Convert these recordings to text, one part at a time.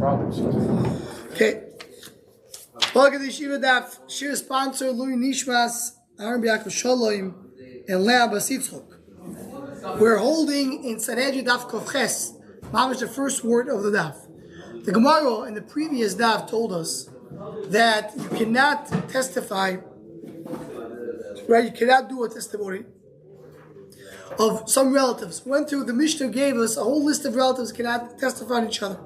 problems. Okay. Welcome to the Yeshiva Daf. Shir sponsor Louis Nishmas, Aaron B'Yaakov Shalom, and Leah Basitzchok. We're holding in Sanhedrin Daf Kovches, Mamish, the first word of the Daf. The Gemara in the previous Daf told us that you cannot testify, right? You cannot do a testimony of some relatives. Went through, the Mishnah gave us a whole list of relatives cannot testify on each other.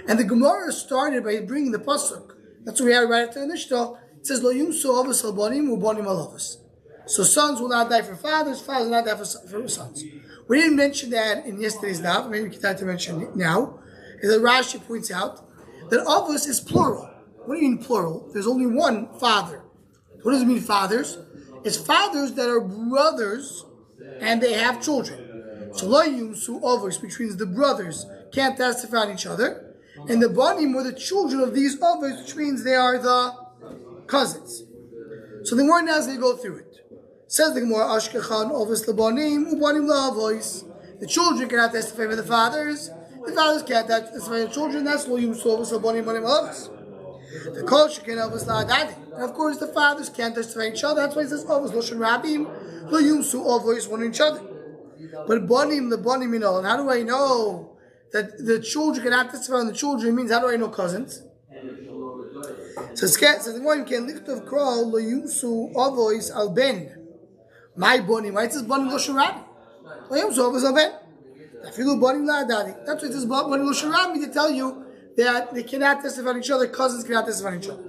And the Gemara started by bringing the pasuk. That's what we have right after the Mishnah. It says, Lo yumsu avos albanim ubanim alavos. So sons will not die for fathers, fathers will not die for sons. We didn't mention that in yesterday's daf, maybe we can try to mention it now. Is that Rashi points out that avos is plural. What do you mean plural? There's only one father. What does it mean fathers? It's fathers that are brothers and they have children. So lo yumsu avos, which means the brothers can't testify on each other. And the banim were the children of these others, which means they are the cousins. So the Gemara now is going to go through it. Says the Gemara, Ashkechan ovos lebanim ubanim laavois. The children cannot testify for the fathers can't testify for the children. That's lo yumsu ovos lebanim ubanim laavois. The kol shekin ovos la'adadi. And of course the fathers can't testify each other. That's why it says ovos loshen rabim lo yumsu ovos one each other. But banim, the banim, and how do I know that the children cannot testify on the children? Means how do I know cousins? So the one can lift of crow lo yumsu avois al ben. My boni, why it says boni lo sharabi? Lo yumsu avois al ben. I feel boni la daddy. That's what it says boni lo sharabi, to tell you that they cannot testify on each other. Cousins cannot testify on each other.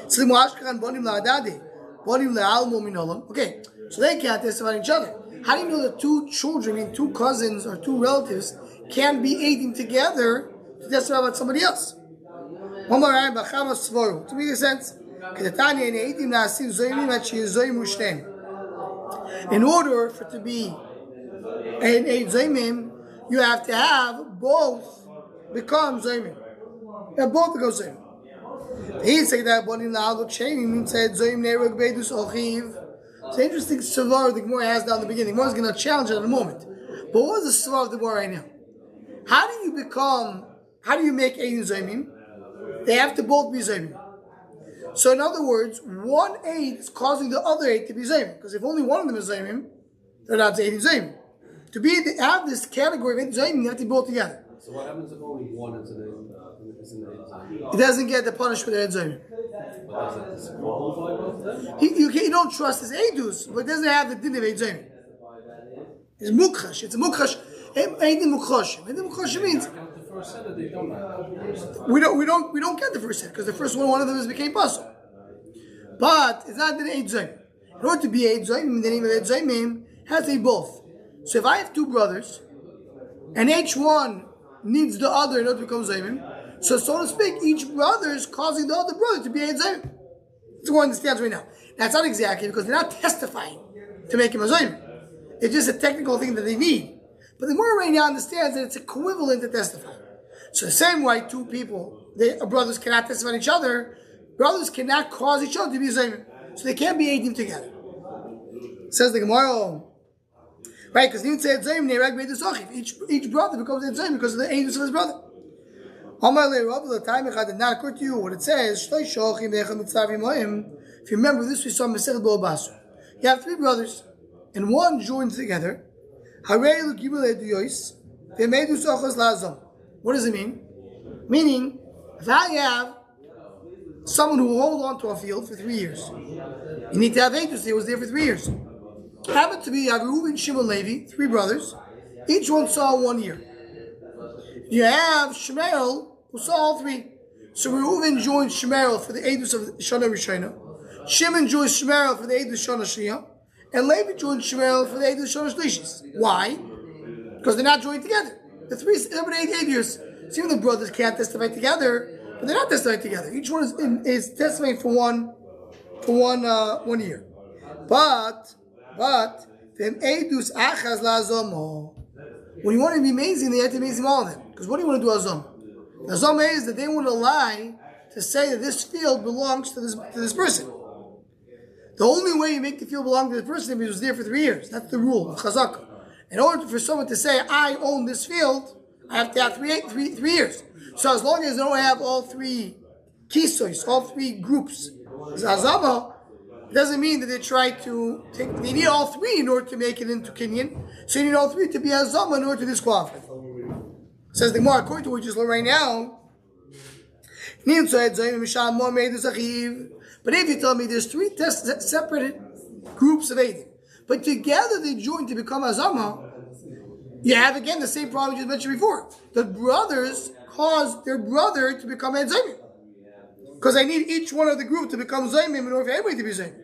So the muashkan boni la daddy, boni la almo minolam. Okay, so they can't testify on each other. How do you know that two children, I mean two cousins or two relatives, can be aiding together to testify about somebody else? To make sense, in order for it to be an aid zoymim, you have to have both become zoymim. Both become zoymim. He said that bonim la'alot sheinim said zoym ne'erog beidus ochiv. It's an interesting svar the Gemara has down in the beginning. The Gemara is going to challenge it in a moment. But what is the svar of the Gemara right now? How do you make Eidin Zoymim? They have to both be Zoymim. So in other words, one Eid is causing the other Eid to be Zoymim. Because if only one of them is Zoymim, they're not Eidin Zoymim. To have this category of Eidin Zoymim, you have to be both together. So what happens if only one is an Eid? He doesn't get the punishment of Eid Zoymim. You don't trust his Eidus, but it doesn't have the din of Eid Zoymim. It's mukhash. It's a mukhash. Eidin mukhash. Eidin mukhash means we don't get the first set because the first one of them is became puzzle. But it's not the Eid Zoymim. In order to be Eid Zoymim, the name of Eid Zoymim has to be both. So if I have two brothers, and each one needs the other in order to become Zoymim, so to speak, each brother is causing the other brother to be a Zoym. That's what one understands right now. That's not exactly because they're not testifying to make him a Zoym. It's just a technical thing that they need. But the Gemara right now understands that it's equivalent to testifying. So the same way two people, brothers cannot testify on each other, brothers cannot cause each other to be a Zoym. So they can't be Eidim together. Says the Gemara, right? Because he said Zoym, each brother becomes a Zoym because of the Eidus of his brother. Not according to you, what it says, if you remember this, we saw Masechet Bo Basu. You have three brothers, and one joins together. What does it mean? Meaning, if I have someone who will hold on to a field for 3 years, you need to have Eidus, he was there for 3 years. Happened to be Reuben, Shimon, Levi, three brothers, each one saw 1 year. You have Shmuel, who saw all three. So Reuven joins Shmuel for the Eidus of Shana Rishona. Shimon joins Shmuel for the Eidus Shana Shliya. And Levi joins Shmuel for the Eidus Shana Shlishis. Why? Because they're not joined together. The three, 8 years. So even the brothers can't testify together, but they're not testifying together. Each one is testifying for one year. But them Eidus Achaz Lazomo. When you want to be amazing, they have to be amazing all of them. Because what do you want to do Azam? Azam is that they want to lie to say that this field belongs to this person. The only way you make the field belong to the person is if he was there for 3 years. That's the rule of Chazakah. In order for someone to say, I own this field, I have to have three years. So as long as I don't have all three kisois, all three groups, Zazama, it doesn't mean that they try to take, they need all three in order to make it into Kenyan. So you need all three to be Azama in order to disqualify. Says the Gemara, according to what we just learned right now, but if you tell me there's three separate groups of Eidim, but together they join to become Azama, you have again the same problem you just mentioned before. The brothers cause their brother to become Edzayim. Because I need each one of the group to become Zayim in order for everybody to be Zayim.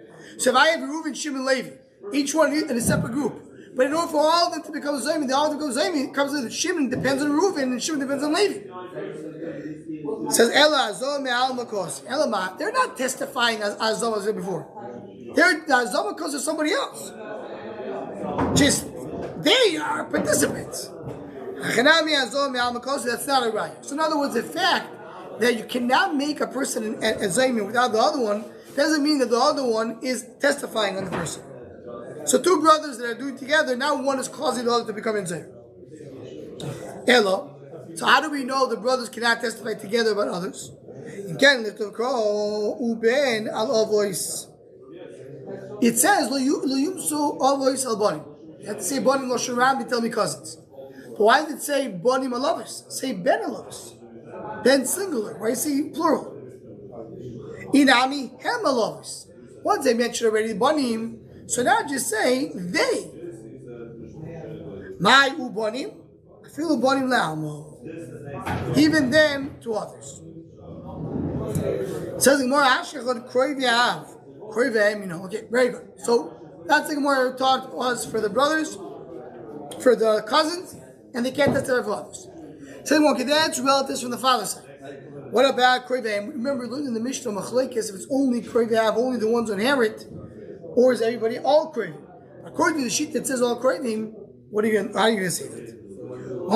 So if I have Reuven, Shimon, Levi, each one in a separate group, but in order for all of them to become Zayim, they all become Zayim, it comes with Shimon depends on Reuven and Shimon depends on Levi. It says Ella Azom Me'al Makos. Ella, they're not testifying as Azom as before. They're Azom Makos of somebody else. Just they are participants. That's not a right. So in other words, the fact that you cannot make a person a Zayim without the other one doesn't mean that the other one is testifying on the person. So two brothers that are doing together, now one is causing the other to become Zayim. Hello. So how do we know the brothers cannot testify together about others? Again, it says lo yumsu avois al banim. You have to say banim lo sharam, they tell me cousins. But why did it say banim alavis? Say ben alavis. Ben singular. Why say plural? Inami hem alavis. Once they mentioned already banim, so now just say they. My ubanim, I feel ubanim la'amo. Even them to others. It says the Gemara, okay, very good. So that's the Gemara taught us for the brothers, for the cousins, and they can't testify for others. So okay, that's relatives from the father's side. What about Kroivim? Remember, learning in the Mishnah Machlekes, if it's only Kroivim, only the ones who inherit, or is everybody all Kroivim? According to the sheet that says all Kroivim, how are you going to say that? It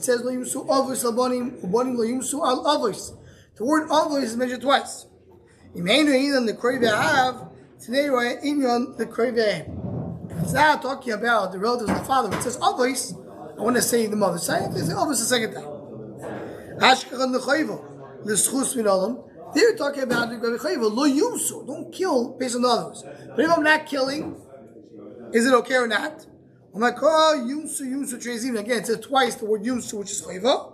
says lo yumsu avois al banim, ubanim lo yumsu al avois. The word avois is mentioned twice. The it's now talking about the relatives of the father. It says avois. I want to say the mother's side. It says avois the second time. They're talking about the lo yumsu. Don't kill based on the others. But if I'm not killing, is it okay or not? I'm like, oh, yumsu trezim. Again, it says twice the word yumsu, which is chayva.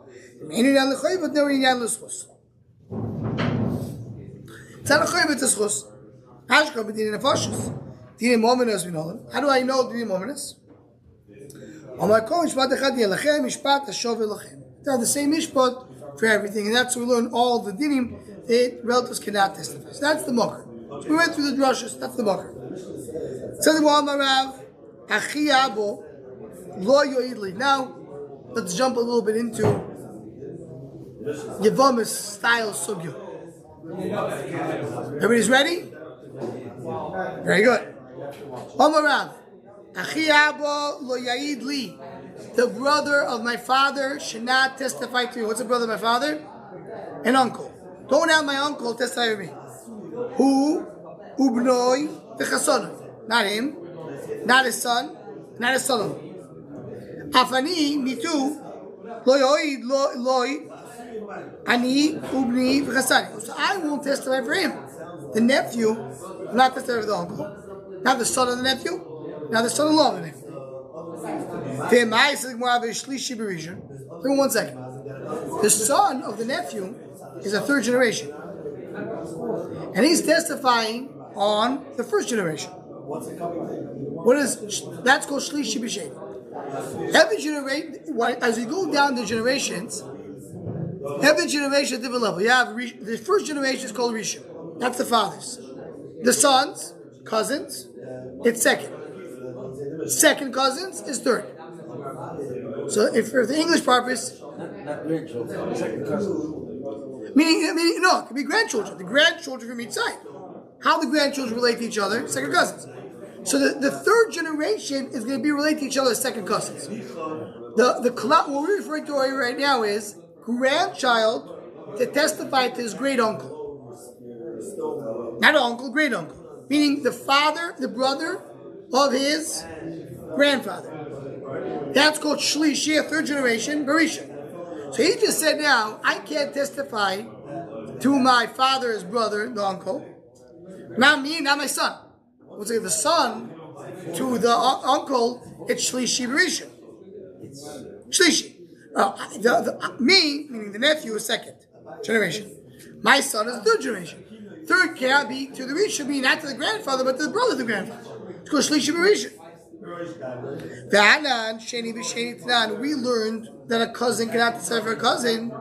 It's not a chayva, it's a schus. Hashka, but dinin nefashis. Dinin mominus, we know them. How do I know dinin mominus? I'm like, oh, mishpat echad yelachem, mishpat ashov elachem. They're the same mishpat for everything, and that's where we learn all the dinim that relatives cannot testify. So that's the makar. So we went through the drushes, that's the makar. So the Muhammad Rav, Achi Abo, Lo Yoidli. Now, let's jump a little bit into Yevamis style sugya. Everybody's ready? Very good. Muhammad Rav, Achi Abo Lo Yoidli. The brother of my father should not testify to me. What's the brother of my father? An uncle. Don't have my uncle testify to me. Who? Ubnoi v'chasonoi. Not him. Not his son. Not his son-in-law. Afani, me too. Loy, ani, ubni, v'chasani. So I won't testify for him. The nephew will not testify for the uncle. Not the son of the nephew. Not the son-in-law of the nephew. Give me 1 second. The son of the nephew is a third generation. And he's testifying on the first generation. What is that's called shlishi b'shem. Every generation, as you go down the generations, every generation at a different level. You have the first generation is called Rishon. That's the fathers. The sons, cousins, it's second. Second cousins is third. So if for the English purpose, not grandchildren, second cousins. meaning no, it could be grandchildren. The grandchildren from each side. How the grandchildren relate to each other, second cousins. So the third generation is going to be related to each other as second cousins. What we're referring to right now is grandchild to testify to his great uncle. Not uncle, great uncle. Meaning the father, the brother of his grandfather. That's called Shlishi, a third generation, Berisha. So he just said now, I can't testify to my father's brother, the uncle. Not me, not my son. What's it? The son to the uncle, it's Shlishi Berisha. Shlishi. Me, meaning the nephew, is second generation. My son is third generation. Third cannot be to the Risha, meaning not to the grandfather, but to the brother of the grandfather. It's called Shlishi Berisha. We learned that a cousin cannot decide for a cousin.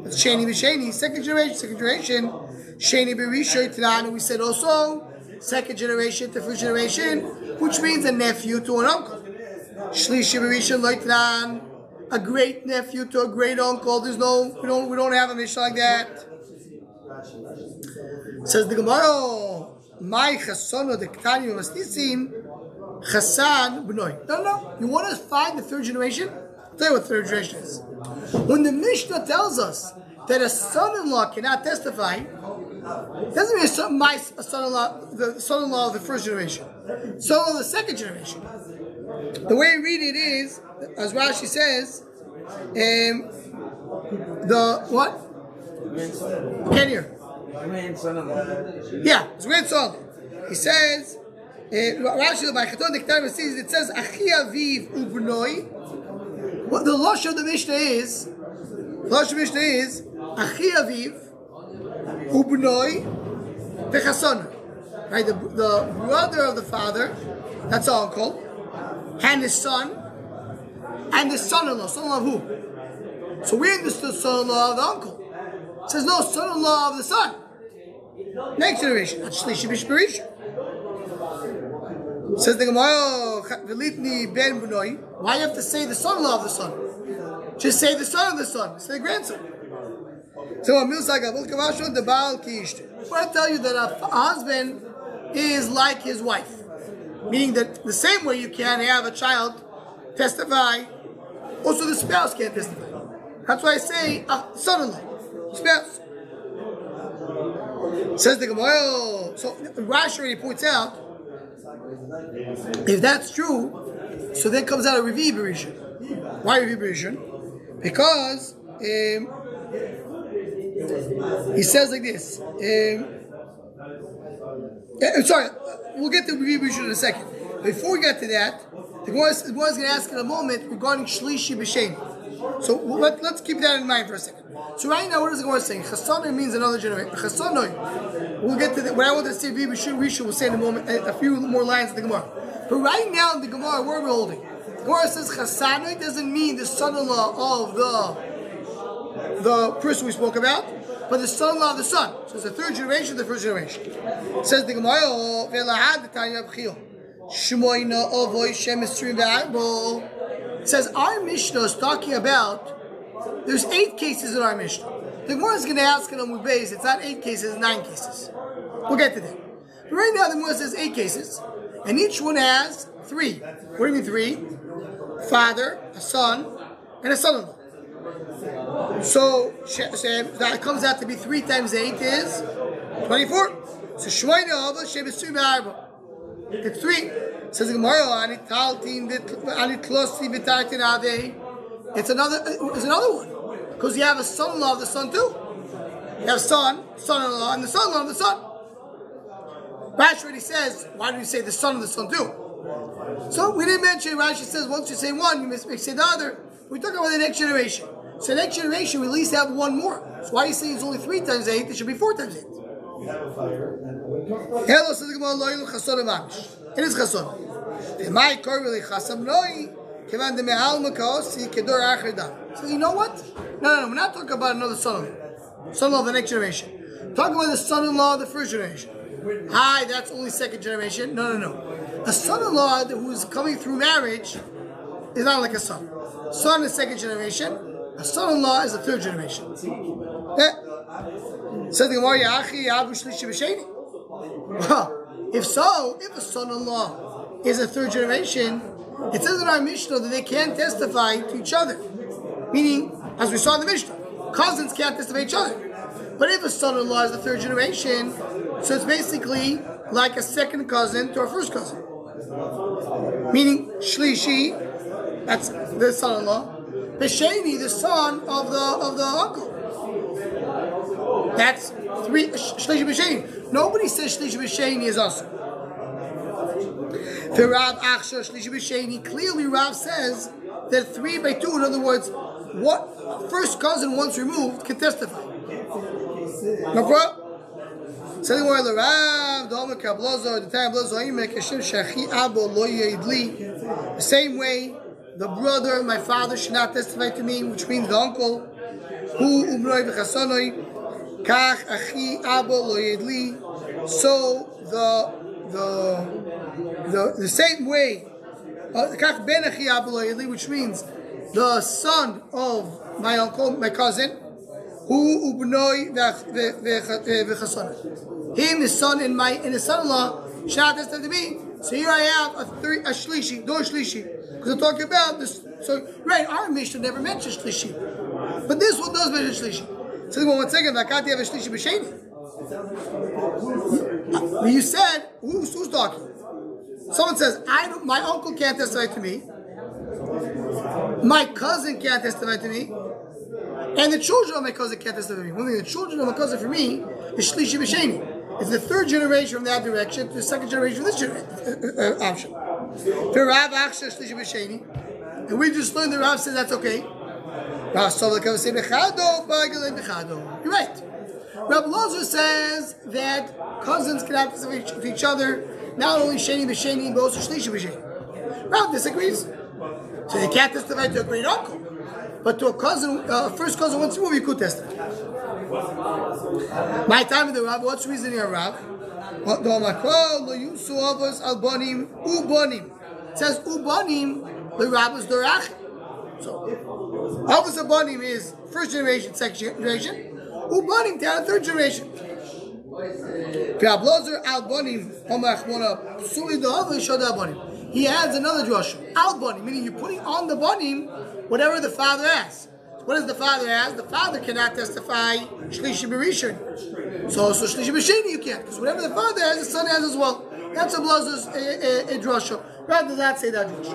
It's Sheni B'Sheni, second generation. Sheni B'Risha Tanan, we said also second generation to first generation, which means a nephew to an uncle. Shlishi B'Risha Tanan, a great nephew to a great uncle. There's no, we don't have a mission like that. Says the Gemara, my chasono de ktani masnisim chasan b'noi. No. You want to find the third generation? I'll tell you what third generation is. When the Mishnah tells us that a son-in-law cannot testify, it doesn't mean a son-in-law, the son-in-law of the first generation, son-in-law of the second generation. The way we read it is, as Rashi says, the what? Can't hear. Yeah, it's grandson. He says, Rashi by Chaton Diktar says it says Achi Aviv Ubnoi. What the Lashon of the Mishnah is? Achi Aviv Ubnoi V'Chason. Right, the brother of the father, that's our uncle, and his son, and the son-in-law. Son-in-law of who? So we understood son-in-law of the uncle. It says no, son-in-law of the son. Next generation. That's Shlishi B'Shperisha. Says the Gemara, Velitni Ben Bunoi. Why do you have to say the son-in-law of the son? Just say the son of the son. Say the grandson. So I want to tell you that a husband is like his wife. Meaning that the same way you can't have a child testify, also the spouse can't testify. That's why I say son-in-law, spouse. Says the Gemara. So Rashi already points out, if that's true, so then comes out a Revi Berisha. Why Revi Berisha? Because he says like this. Sorry, we'll get to Revi Berisha in a second. Before we get to that, the Gemara is going to ask in a moment regarding Shlishi B'Sheni. So let's keep that in mind for a second. So right now, what is the Gemara saying? Chasana means another generation. Chasana. We'll get to that. What I want to say, Risha will say in a moment, a few more lines of the Gemara. But right now in the Gemara, where are we holding? The Gemara says Chasana doesn't mean the son-in-law of the person we spoke about, but the son-in-law of the son. So it's the third generation, the first generation. It says the Gemara, it says our Mishnah is talking about, there's 8 cases in our Mishnah. The Gemara is going to ask in Amud Beis, it's not 8 cases, it's 9 cases. We'll get to that. But right now the Gemara says 8 cases, and each one has 3. What do you mean 3? Father, a son, and a son-in-law. So that comes out to be 3 times 8 is 24. So Shmoyne Ava Shebesu Be'arba. It's 3. It says the Gemara, it's another one. Because you have a son-in-law of the son too. You have son, son-in-law, and the son-in-law of the son. Rashi already says, why do you say the son of the son too? So we didn't mention, Rashi says, once you say one, you must say the other. We're talking about the next generation. So the next generation, we at least have one more. So why are you saying it's only 3 times 8? It should be 4 times 8. Hello, says the Gemara, lo ilu chasson mamish. It is chasson. My car really chasam noi. Says, you know what? No, we're not talking about another son-in-law. Son-in-law of the next generation. We're talking about the son-in-law of the first generation. Hi, that's only second generation. No. A son-in-law who's coming through marriage is not like a son. Son is second generation. A son-in-law is a third generation. Says the Gemara, well, if so, if a son-in-law is a third generation, it says in our Mishnah that they can't testify to each other. Meaning, as we saw in the Mishnah, cousins can't testify to each other. But if a son-in-law is the third generation, so it's basically like a second cousin to a first cousin. Meaning, Shlishi That's the son-in-law. B'sheni, the son of the uncle. That's three shlishi b'sheni. Nobody says shlishi b'sheni is also. For Rav Achsha shlishi b'sheni, clearly Rav says that 3 by 2. In other words, what first cousin once removed can testify. No problem. The same way, the brother, my father, should not testify to me, which means the uncle. So the same way, which means the son of my uncle, my cousin, him, his son, and his son-in-law should not testify to me. So here I have a shlishi, dor shlishi, because we're talking about this. So right, our Mishnah never mentions shlishi, but this one does mention shlishi. So 1 second, I can't have a shlishi b'sheni. You said who's talking? Someone says my uncle can't testify to me, my cousin can't testify to me, and the children of my cousin can't testify to me. One thing, the children of my cousin for me is shlishi b'sheni. It's the third generation from that direction to the second generation from this option. For Rav Achsha shlishi b'sheni, and we just learned that Rav says that's okay. You're right. Rav Lozer says that cousins can have to with each other, not only sheni b'sheni, but also shlishi b'sheni. Rav disagrees. So you can't testify to a great uncle, but to a cousin, first cousin once removed, you could testify. My time with the Rav, what's the reason here, Rav? It says ubanim, the Rav is dorach. So Avos Abanim is first generation, second generation. Ubanim to the third generation. He adds another drasha. Al banim, meaning you're putting on the banim whatever the father has. What does the father has? The father cannot testify shlishi b'rishon. So shlishi b'sheni you can't, because whatever the father has, the son has as well. That's a blazer's a drasha. Rather than not say that drasha.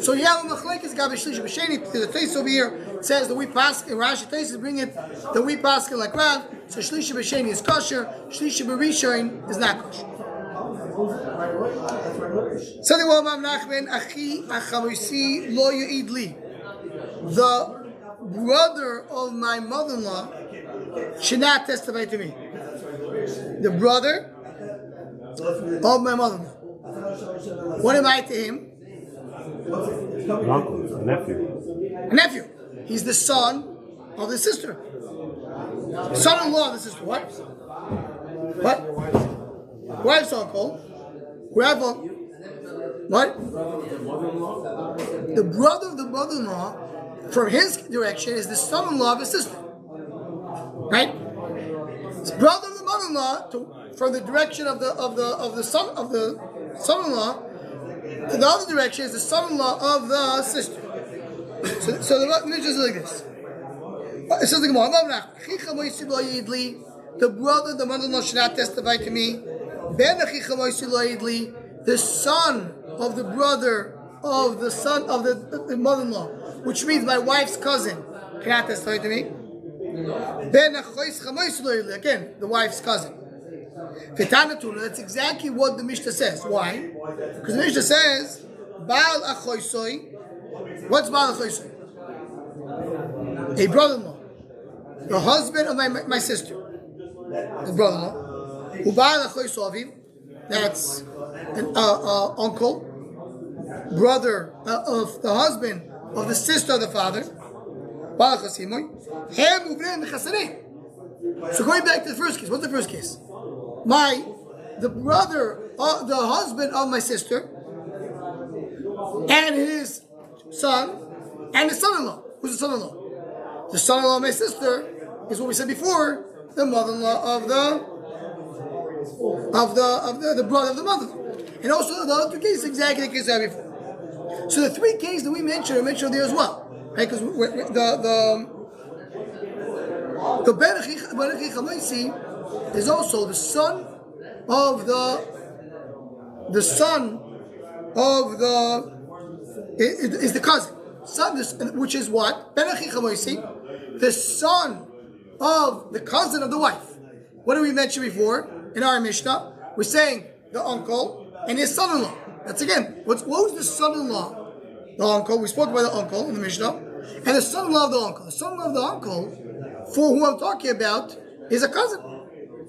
So Yahu Machlekes Gabi Shlishi B'Sheni. The Tais over here says that we pass in Rashi Tais bring it that we pass like Rav. So Shlishi B'Sheni is kosher. Shlishi B'Rishon is not kosher. So the Wamam Nachman Achi Achamusi Lo Yu'id Li. The brother of my mother-in-law should not testify to me. The brother of my mother-in-law. What am I to him? An uncle, a nephew. A nephew. He's the son of the sister. Son-in-law of the sister. What? What? Wife's uncle. Whoever. What? The brother of the mother-in-law, from his direction, is the son-in-law of his sister. Right? It's brother of the mother-in-law from the direction of the son-in-law. To the other direction is the son-in-law of the sister. So the Mishnah is like this. It says the brother, the mother-in-law should not testify to me. The son of the brother of the son of the mother-in-law, which means my wife's cousin, cannot testify to me. Again, the wife's cousin. That's exactly what the Mishnah says. Why? Because the Mishnah says, Baal Achoisoi. What's Baal Achoisoi? A brother-in-law. The husband of my sister. The brother-in-law. Who Baal Achoisoi. That's an uncle, brother of the husband of the sister of the father. So going back to the first case, what's the first case? The brother, the husband of my sister, and his son, and his son-in-law. Who's the son-in-law? The son-in-law of my sister is what we said before, the mother-in-law of the brother of the mother. And also the other two cases, exactly the case I had before. So the three cases that we mentioned are mentioned there as well. Right? Because the Ben Chamaisi is also the son of the is the cousin. Son, which is what? Ben Achicha Moisi, the son of the cousin of the wife. What did we mention before in our Mishnah? We're saying the uncle and his son-in-law. That's again, what was the son-in-law? The uncle. We spoke about the uncle in the Mishnah, and the son-in-law of the uncle. The son-in-law of the uncle, for who I'm talking about, is a cousin,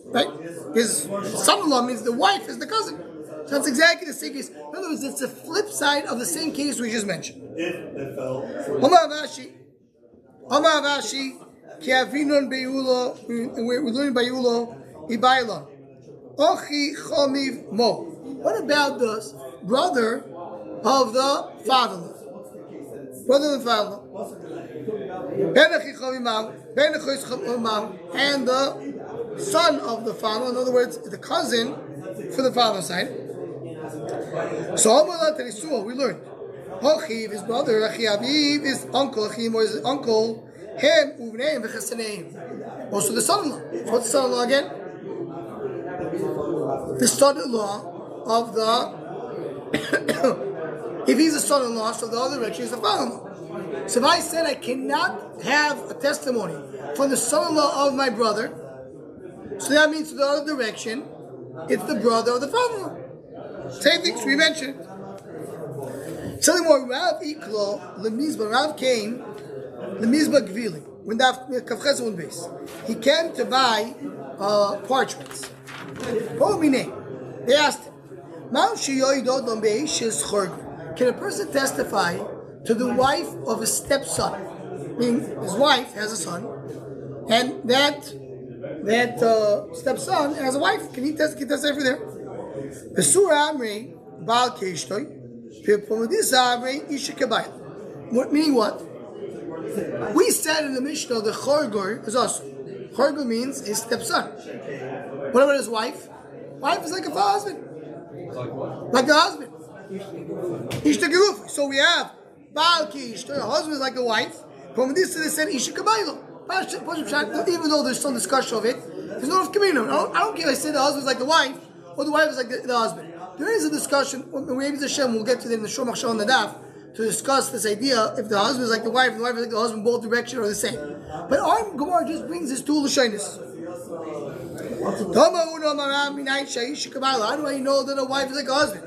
right? His son-in-law means the wife is the cousin. So that's exactly the same case. In other words, it's the flip side of the same case we just mentioned. Omar Avashi, ki avinon beyulo, we're learning beyulo, ibailon. Ochi chomiv mo. What about the brother of the father-in-law? Brother of the father-in-law. And the son of the father, in other words, the cousin for the father's side. So we learned. Achiv, his brother, Achiaviv, his uncle, Achim, or his uncle, him, uvneim, v'chasaneim. Also the son-in-law. What's the son-in-law again? The son-in-law of the if he's a son-in-law, so the other direction is the father-in-law. So if I said I cannot have a testimony from the son-in-law of my brother, so that means the other direction, it's the brother of the father-in-law. Same things we mentioned. Something more. Rav Iklo Lemizba. Rav came Lemizba Gvili when Kavches on base. He came to buy parchments. They asked him, can a person testify to the wife of his stepson? Meaning his wife has a son, and that stepson has a wife. Can he testify for there? The Surah Amri Baal Keishtoi, meaning what? We said in the Mishnah the Chorgor is also. Chorgor means his stepson. What about his wife? Wife is like a husband. Like the husband. Ishta Gerufi. So we have Baal Keishtoi, a husband is like a wife. From this they said Isha Kabaylo. Even though there's some discussion of it, there's no community. I don't care if I say the husband is like the wife or the wife is like the husband. There is a discussion, maybe the Shem, we'll get to it in the Shomach Shal and the Daf, to discuss this idea if the husband is like the wife and the wife is like the husband, both directions are the same. But our Gemara just brings this two Lashonis. How do I know that a wife is like a husband?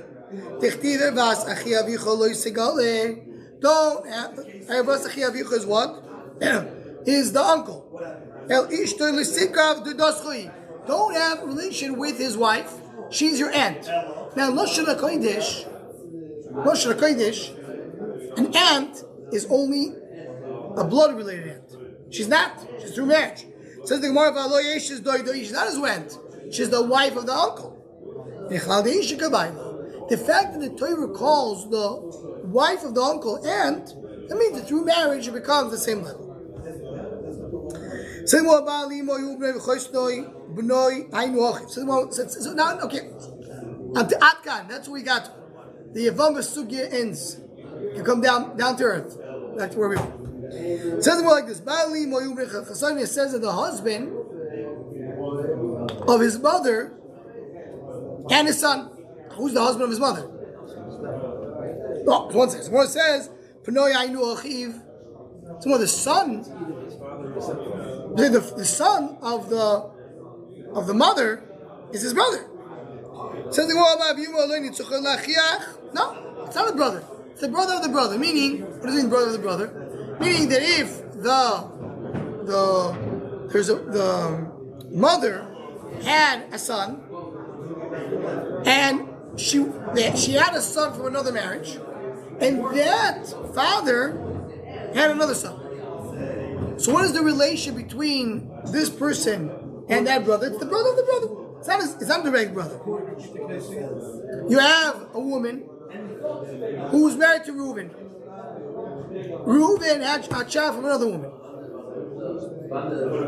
Don't is what? Is the uncle. Don't have a relation with his wife. She's your aunt. Now, Lashon HaKodesh, an aunt is only a blood-related aunt. She's not. She's through marriage. Says the Gemara, she's not his aunt. She's the wife of the uncle. The fact that the Torah calls the wife of the uncle aunt, that means that through marriage it becomes the same level. So now, okay. Atkan, that's what we got. The Yavam Sugya ends. You come down to earth. That's where we are. It says more like this. It says that the husband of his mother and his son. Who's the husband of his mother? Oh, one says. One says, it's more the son. The son of the mother is his brother. Says the no, it's not a brother. It's the brother of the brother. Meaning, what does it mean, brother of the brother? Meaning that if the mother had a son, and she had a son from another marriage, and that father had another son. So what is the relation between this person and that brother? It's the brother of the brother. It's not a direct brother. You have a woman who was married to Reuben. Reuben had a child from another woman.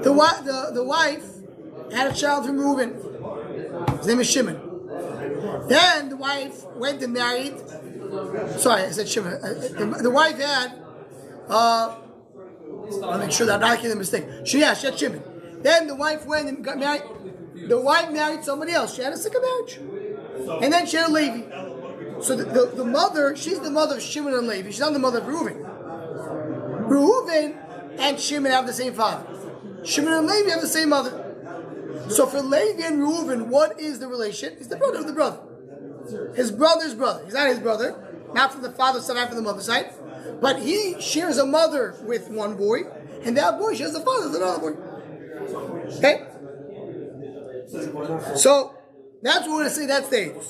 The wife had a child from Reuben. His name is Shimon. Then the wife went and married. Sorry, I said Shimon. The wife had. I'll make sure that I'm not making a mistake. She had Shimon. Then the wife went and got married. The wife married somebody else. She had a second marriage. And then she had a Levi. So the mother, she's the mother of Shimon and Levi. She's not the mother of Reuven. Reuven and Shimon have the same father. Shimon and Levi have the same mother. So for Levi and Reuven, what is the relation? He's the brother of the brother. His brother's brother. He's not his brother. Not from the father's side, not from the mother's side. But he shares a mother with one boy, and that boy shares a father with another boy. Okay? So, that's what we're going to say, that's the age.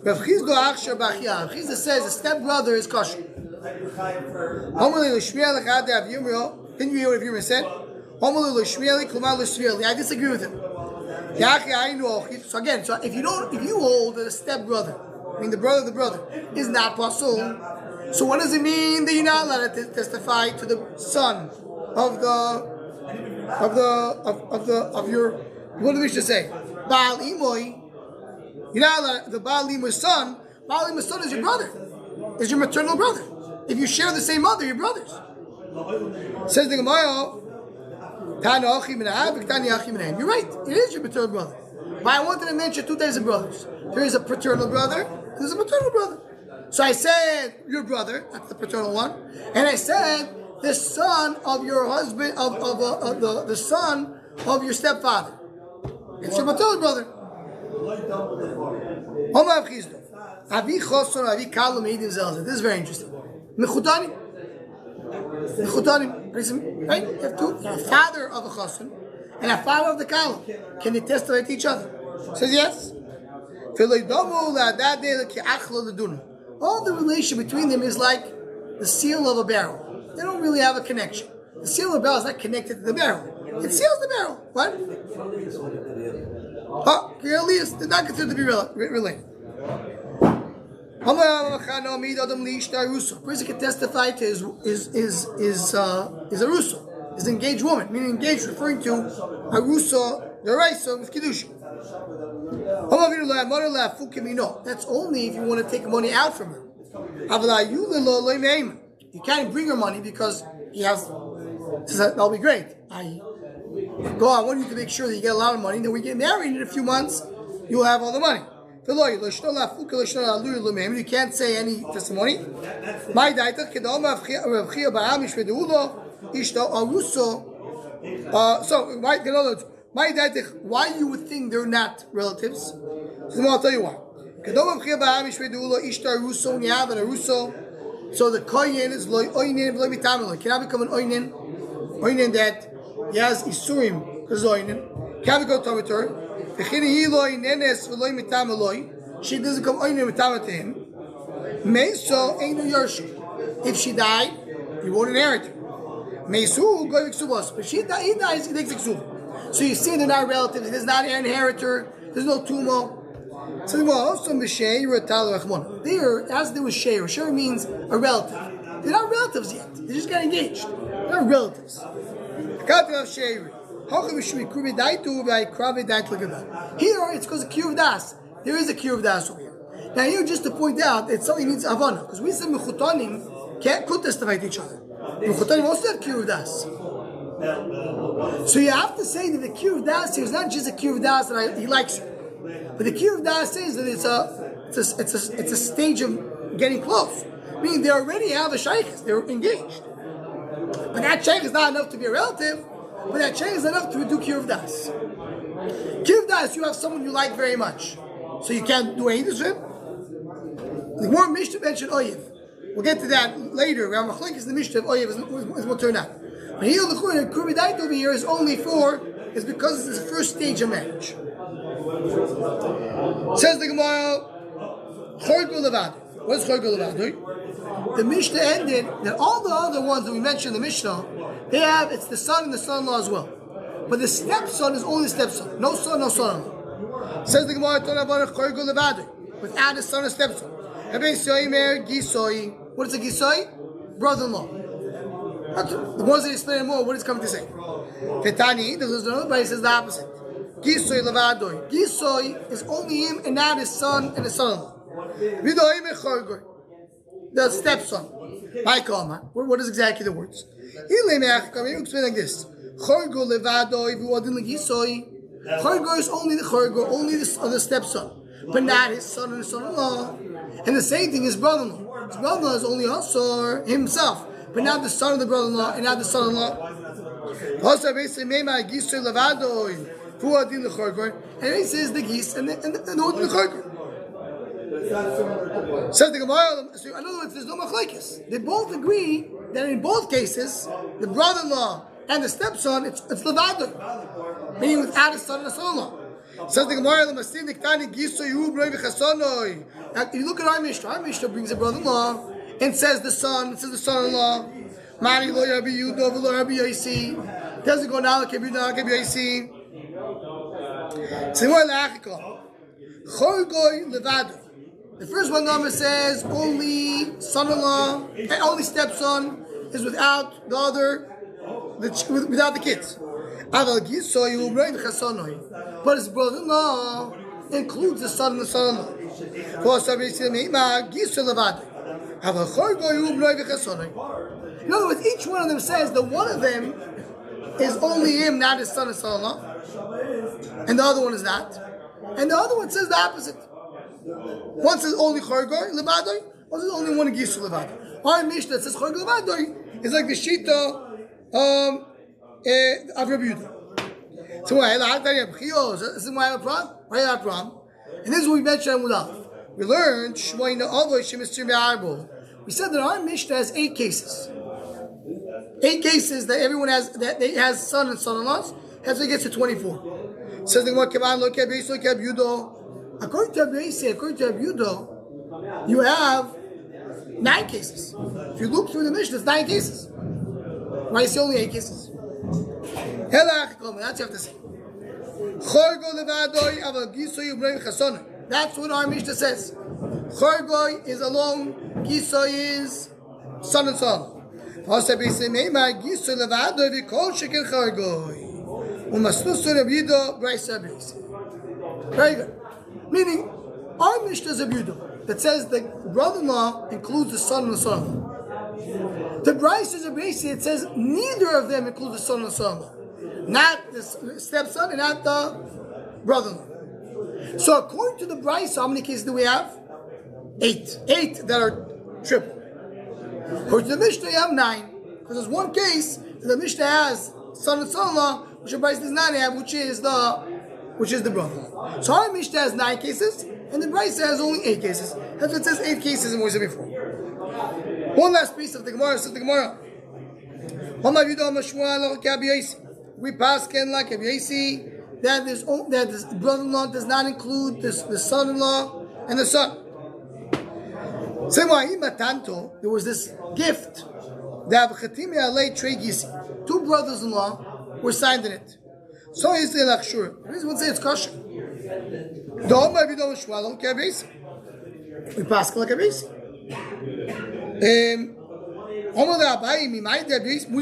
Rav Chizda says a stepbrother is kosher. Didn't you hear what Yirmiyah said? I disagree with him. So again, if you hold that a stepbrother, I mean the brother of the brother, is not pasul, so what does it mean that you're not allowed to testify to the son of your, what do we should say? Baal Imoy. You're not allowed, the Baal Imoy's son is your brother, is your maternal brother. If you share the same mother, you're brothers. Says the Gemara, you're right, it is your paternal brother. But I wanted to mention two types of brothers. There is a paternal brother, there's a maternal brother. So I said your brother, that's the paternal one, and I said the son of your husband, the son of your stepfather. It's your maternal brother. This is very interesting. Right? You have two, a father of a chassan and a father of the kalam. Can they testify to each other? Says yes. All the relation between them is like the seal of a barrel. They don't really have a connection. The seal of a barrel is not connected to the barrel. It seals the barrel. What? Clearly, they're not considered to be related. A person can testify to his arusa, his engaged woman, meaning engaged, referring to arusa, the raisa with kedusha. That's only if you want to take money out from her. You can't bring her money because he has. Says that'll be great. I want you to make sure that you get a lot of money. Then we get married in a few months. You'll have all the money. You can't say any testimony. Why you would think they're not relatives? So I'll tell you why. When you have an aruso, so the kohen is loy oinen v'loy mitamelo. Cannot become an oinen that he has isurim because oinen. Cannot become tomator. She doesn't come oinen mitama to him. Meiso ain't no yorshu. If she died, he won't inherit her. Meisu go v'ksubos. But he dies, he takes ksub. So you see, they're not relatives. There's not an inheritor. There's no tumo. So there, as there was sheir. Sheir means a relative. They're not relatives yet. They just got engaged. They're not relatives. Here, it's because of Kiyuv Das. There is a Kiyuv Das over here. Now here, just to point out, that something needs Havana. Because we said Mechutanim could testify to each other. Mechutanim also have Kiyuv Das. So you have to say that the Kiyuv Das here is not just a Kiyuv Das that he likes you. But the Kiyuv Das says that it's a stage of getting close. Meaning they already have a shaykhs, they're engaged. But that shaykh is not enough to be a relative, but that shaykh is enough to do Kiyuv Das. Kiyuv Das, you have someone you like very much. So you can't do anything to him. The more Mishnah mentioned Oyev. We'll get to that later. We have Machlek is the Mishnah of Oyev is what turned out. But here the Kiyuv Das over here is only is because it's the first stage of marriage. Says the Gemara, Chorgul Levad. What is Chorgul Levad? The Mishnah ended that all the other ones that we mentioned in the Mishnah, it's the son and the son-in-law as well. But the stepson is only stepson. No son, no son-in-law. Says the Gemara, Chorgul Levad. Without a son or stepson. What is a Gisoi? Brother-in-law. The ones that explain more, what is coming to say? Ketani, there's another place that says the opposite. Gisoi Levadoi. Gisoi is only him and not his son and his son-in-law. Vidoim Chorgul. The stepson. What is exactly the words? You explain like this. Chorgul Levadoi v'odin legisoi. Chorgul is only the Chorgul, only the stepson, but not his son and his son-in-law. And the same thing is brother-in-law. His brother-in-law is only also himself, but not the son of the brother-in-law and not the son-in-law. Also, basically, Meima Gisur Levadoi, Fuadin the Chorgor, and he says the geese and the Odin the Chorgor. Says the Gemara, so in other words, there's no machlekes. They both agree that in both cases, the brother-in-law and the stepson, it's Levadoi, meaning without a son and a son-in-law. Says the Gemara, Lamasin Diktani Gisur Yehu Broi V'Chasonoi. Now, you look at our Mishnah brings a brother-in-law and says the son, says the son-in-law. Mari lo Rabbi Yudo v'lo Rabbi Yosi. Doesn't go now like Rabbi Yudo, like Rabbi Yosi. Similar la'achikol. Chorgoi levado. The first one number says only son-in-law and only stepson is without the other, without the kids. Aval gisoy u'brei v'chasonoi. But his brother-in-law includes the son and the son-in-law. For some reason, gisoy levado. Aval chorgoi u'brei v'chasonoi. In other words, each one of them says that one of them is only him, not his son and son-in-law, and the other one is not. And the other one says the opposite. One says only Chorgoi Levadoi, one says only one Gisu Levadoi. Our Mishnah that says Chorgoi Levadoi is like the Shita of Rabbi Yehuda. So why? This is why I have a problem. Why I have a problem? And this is what we mentioned in Mudaf. We learned Shmoyna Avos Shemistir Me'arbo. We said that our Mishnah has 8 cases. 8 cases that everyone has, that they has son and son-in-laws, as it gets to 24. Says the Gemara, look at Yudo. According to Rabbi Yudo, you have 9 cases. If you look through the Mishnah, it's 9 cases. Why is it only 8 cases? That's what you have to say. That's what our Mishnah says. Chorgoi is alone, Gisoy is son and son. Very good. Meaning, our Mishnah is a Yudo that says the brother-in-law includes the son and the son-in-law. The Bryce is a Bryce that says neither of them includes the son and the son-in-law. Not the stepson and not the brother-in-law. So according to the Bryce, how many cases do we have? 8. 8 that are triple. According to the Mishnah, you have 9. Because there's one case that the Mishnah has son and son-in-law, which the Bryce does not have, which is the brother. So our Mishnah has 9 cases, and the Bryce has only 8 cases. That's what it says 8 cases in what we said before. One last piece of the Gemara says the Gemara. We pass Ken like Rabbi Yosi that this brother-in-law does not include the son-in-law and the son. Same way, there was this gift that 2 brothers-in-law were signed in it. So he said, "Lakshur." The reason we say it's kosher. We pass like Rabbi Yosi.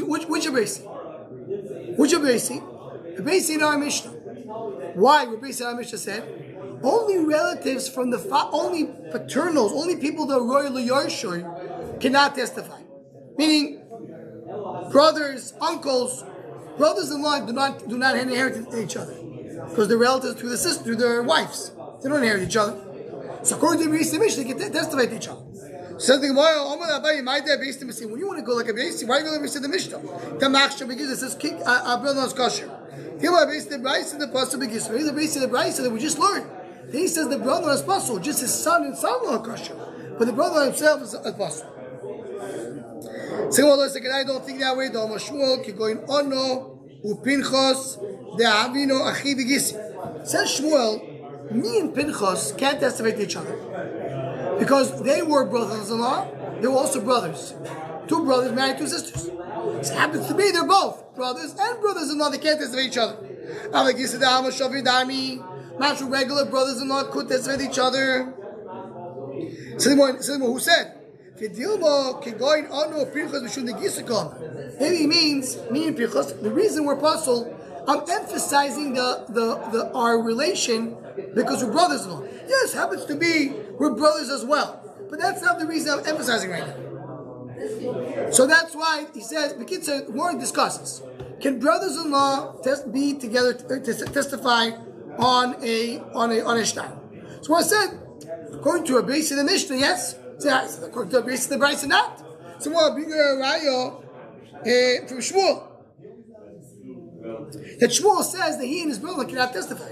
Which Rabbi Yosi? Which Rabbi Yosi? Rabbi Yosi in our Mishnah. Why? Rabbi Yosi in our Mishnah said only relatives from the only paternals, only people that are royal yarshoy cannot testify. Meaning, brothers, uncles, brothers-in-law do not inherit each other because they're relatives through through their wives. They don't inherit each other. So according to Rabbi Yosi Mishnah, they can testify to each other. So the Gemara, when you want to go like a Rabbi Yosi, why go like the Mishnah? The Machshah begins, it says, our brother-in-law's kosher. Here Rabbi Yosi the Bryce and the Pasuk begins. Here's the Rabbi Yosi the Bryce that we just learned. He says the brother-in-law is possible, just his son and son-in-law are kosher. But the brother himself is possible. Say, well, I don't think that way. The Shmuel keep going ono upinchos de avino achi v'gisi. Says Shmuel, me and Pinchos can't testify to each other because they were brothers-in-law. They were also brothers. 2 brothers married 2 sisters. It happens to be they're both brothers and brothers-in-law. They can't testify to each other. Not regular brothers-in-law could testify to each other. So who said? Maybe he means me and Pinchos. The reason we're apostle, I'm emphasizing the our relation because we're brothers-in-law. Yes, happens to be we're brothers as well, but that's not the reason I'm emphasizing right now. So that's why he says the kids word discusses: can brothers-in-law be together to testify on a shtar? So I said According to a base of the Mishnah, yes. So, according to a base of the Bryce, not. So what? Bring a raya from Shmuel. That Shmuel says that he and his brother cannot testify.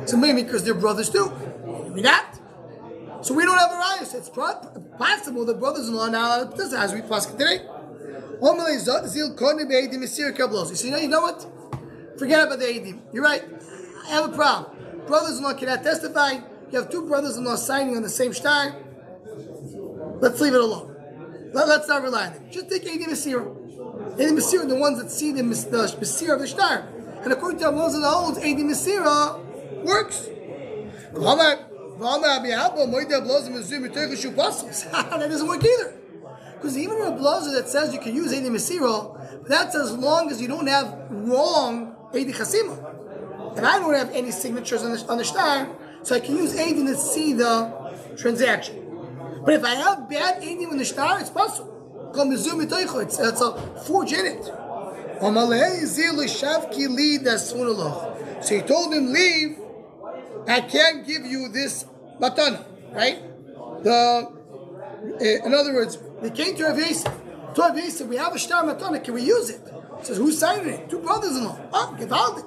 So maybe because they're brothers too. Maybe not. So we don't have a raya. So it's possible that brothers-in-law are not allowed to testify, as we pass today. You see, you know what? Forget about the Eidim. You're right. I have a problem. Brothers-in-law cannot testify. You have two brothers-in-law signing on the same shtar. Let's leave it alone. Let's not rely on them. Just take Eidim Mesira. Eidim Mesira are the ones that see the Mesira of the shtar. And according to Amos and the Olds, Eidim Mesira works. That doesn't work either. Because even in a blazer that says you can use Eidim Mesira, that's as long as you don't have wrong Eidim Chasima. And I don't have any signatures on the shtar, so I can use Eidim to see the transaction. But if I have bad Eidim in the shtar, it's possible. It's a forge in it. So he told him, leave, I can't give you this matana, right? In other words, they came to Rav Yosef. To Rav Yosef, we have a shtar matana, can we use it? He says, who's signing it? Two brothers-in-law. Oh, gewaldig.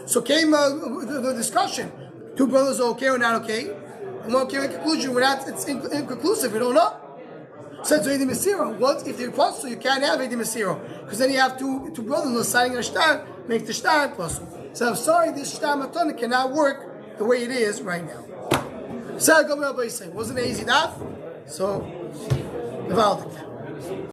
So came the discussion. Two brothers are okay or not okay? And one came to a conclusion, it's inconclusive, we don't know. Said to Eidim Mesira, what if they're possible? You can't have Eidim Mesira. Because then you have two brothers-in-law signing a shtar, make the shtar possible. So I'm sorry, this shtar matana cannot work the way it is right now. So I go by saying, wasn't it easy enough? So, gewaldig.